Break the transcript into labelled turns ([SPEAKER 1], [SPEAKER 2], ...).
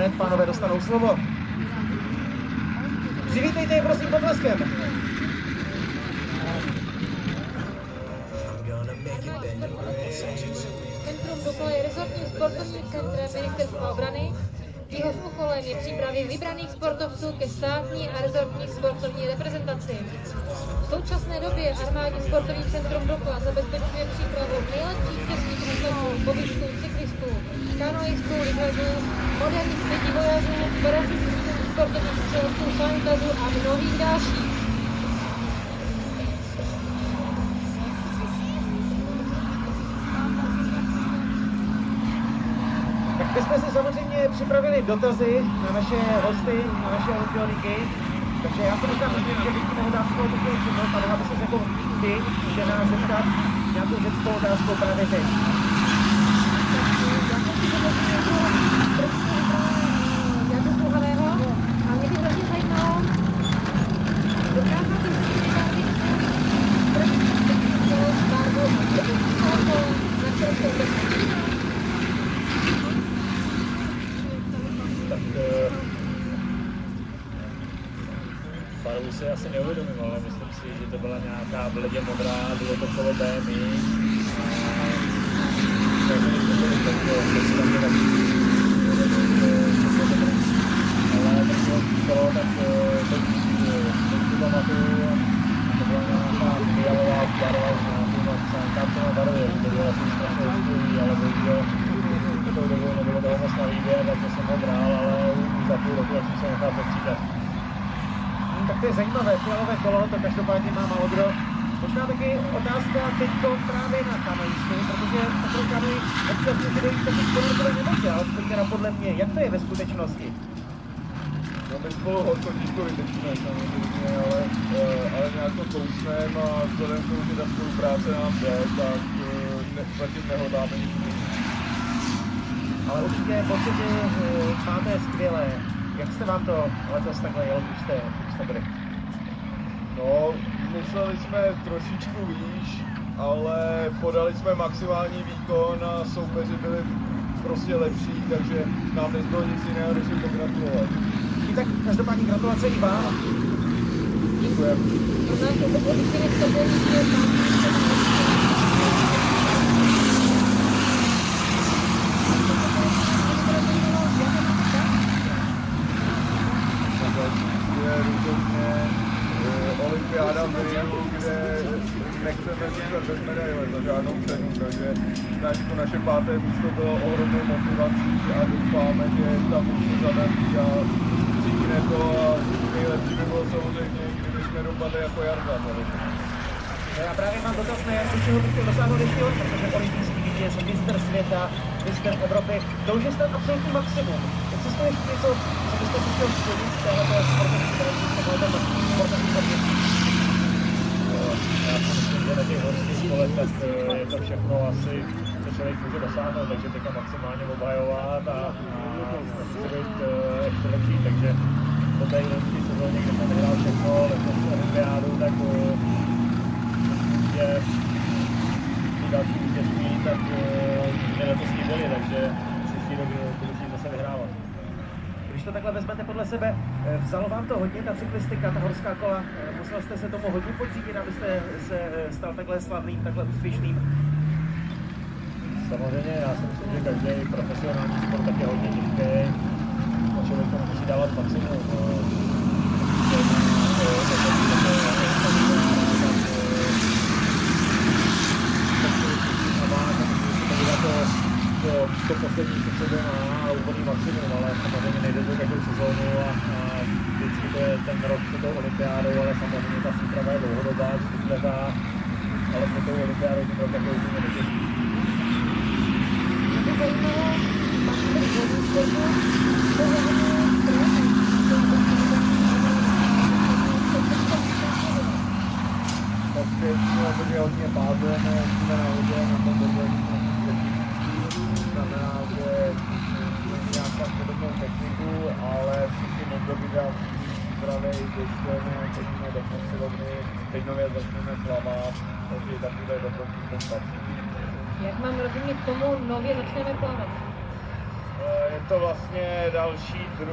[SPEAKER 1] hned pánové dostanou slovo. Přivítejte je prosím potleskem.
[SPEAKER 2] Centrum Dukla je rezortním sportovním centrem Ministerstva obrany. Jehož úkolem je přípravě vybraných sportovců ke státní a rezortní sportovní reprezentaci. V současné době armádní sportovní centrum Dukla zabezpečuje přípravu nejlepších českých atletů, bobistů, cyklistů, kanoistů, lyžařů, moderních pětivojařů, parašutistů, sportovních střelců, fantažů a mnohých dalších.
[SPEAKER 1] My jsme si samozřejmě připravili dotazy na naše hosty, na naše olympioniky, takže já se možná myslím, že bych mohl dát svou takovou přednost, ale aby se jako ty, že nás zeptat nějakou řeckou otázkou právě teď.
[SPEAKER 2] Jakub Kuhaného a mě by hrozně zajímalo, dokážete si představit první barvu a první barvu na kterou se obecně.
[SPEAKER 3] Barvu si asi neuvědomím, ale myslím si, že to byla nějaká bledě modrá, bylo to kolo BMI. Ale to kolo, tak to pamatuju, to byla nějaká fialová barva, nějaká barvě, to bylo asi strašně úzkový, ale bohužel tou dobu nebylo toho moc na výběr, takže jsem ho bral, ale už za půl roku jsem se nechal postřídat.
[SPEAKER 1] Tak to je zajímavé, fialové kolo, to každopádně má málo kdo. Možná taky otázka teďko právě na kanoisty, protože takovou kanoi občas může dojít taky sportové nemoci, alespoň teda podle mě. Jak to je ve skutečnosti?
[SPEAKER 4] No my spolu hodnotíčko vytečíme samozřejmě, ale nějak to kousneme a vzhledem k tomu, že ta spolupráce nám jde, tak zatím nehledáme nic jiného.
[SPEAKER 1] Ale určitě pocity máte skvělé. Jak se vám to letos takhle jelo, když jste byli?
[SPEAKER 4] No, mysleli jsme trošičku výš, ale podali jsme maximální výkon a soupeři byli prostě lepší, takže nám nezbylo nic jiného, než jim pogratulovat.
[SPEAKER 1] I tak každopádně gratulace i vám.
[SPEAKER 4] Děkujeme. Olympiáda v Riu, kde nechceme získat bez medaile za žádnou cenu, takže naše páté místo bylo ohromnou motivací a doufáme, že tam už se zadaří a cítíme to a nejlepší by bylo samozřejmě, kdyby jsme dopadli jako Jarda.
[SPEAKER 1] Já právě mám dotaz na Jardu, čeho bych chtěl dosáhnout ještě on, protože olympijský vítěz, mistr světa, mistr Evropy, to už je snad absolutní maximum. Existuje ještě něco, co byste si chtěl splnit z téhleté sportovní tradice, sportovní odvětví?
[SPEAKER 3] Já si myslím, že na těch horských kolech tak je to všechno asi, co člověk může dosáhnout, takže teďka maximálně obhajovat a chci být ještě lepší, takže po té loňské sezóně, kde jsem vyhrál všechno, letos olympiádu, tak že ty další vítězství, tak mě letos chyběly, takže příští rok budu si zase vyhrávat.
[SPEAKER 1] Když to takhle vezmete podle sebe, vzalo vám to hodně, ta cyklistika, ta horská kola, musel jste se tomu hodně podřídit, abyste se stal takhle slavným, takhle úspěšným?
[SPEAKER 3] Samozřejmě, já si myslím, že každý profesionální sport tak je hodně těžký a člověk to musí dávat maximum. To poslední co sebe má a úplný maximum, ale samozřejmě nejde to každou sezónu a vždycky to je ten rok před tou olympiádou, ale samozřejmě ta příprava je dlouhodobá, vždycky ale před tou olympiádou ten rok takový úplně netěžký.
[SPEAKER 2] Mě by zajímalo, máte vodní sportu, to je
[SPEAKER 4] hodně hodně pádujeme, jsme nahodě na tom dobře. Znamená, že nějaká podobnou techniku, ale všichni období dám přípravy, děžkujeme, chodíme do posilovny, teď nově začneme plavat, takže tam bude dobročí ten patří.
[SPEAKER 2] Jak mám rozumět tomu, nově začneme plavat?
[SPEAKER 4] Je to vlastně další druh